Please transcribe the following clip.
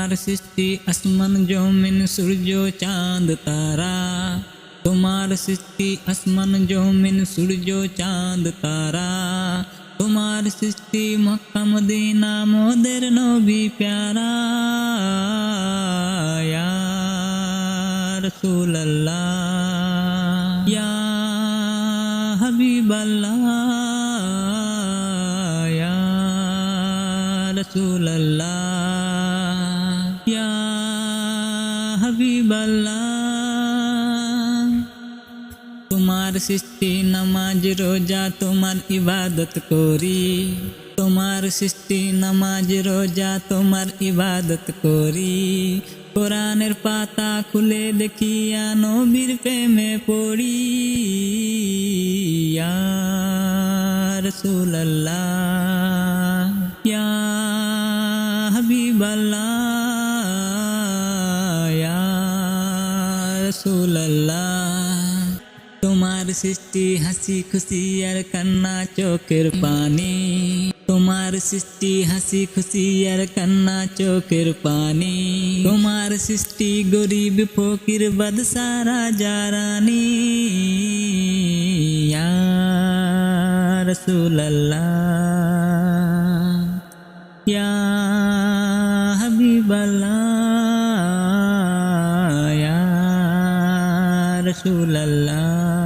তোমার সৃষ্টি আসমান জমিন সূর্য চাঁদ তারা, তোমার সৃষ্টি আসমান জমিন সূর্য চাঁদ তারা, তোমার সৃষ্টি মক্কা মদিনা মোদের নবী প্যারা। ইয়া রাসূলুল্লাহ ইয়া হাবিবাল্লাহ ইয়া রাসূলুল্লাহ ইয়া হাবিবাল্লাহ। তোমার সৃষ্টি নামাজ রোজা তোমার ইবাদত করি, তোমার সৃষ্টি নামাজ রোজা তোমার ইবাদত করি, কোরআনের পাতা খুলে দেখিয়া নবীর প্রেমে পড়ি। ইয়া রাসূলুল্লাহ ইয়া হাবিবাল্লাহ ইয়া রাসূলুল্লাহ। তোমার সৃষ্টি হাসি খুশি আর কান্না চোখের পানি, তোমার সৃষ্টি হাসি খুশি আর কান্না চোখের পানি, তোমার সৃষ্টি গরিব ফকির বাদশা রাজা রানী। ইয়া রাসূলুল্লাহ ইয়া হাবিবাল্লাহ ইয়া রাসূলুল্লাহ।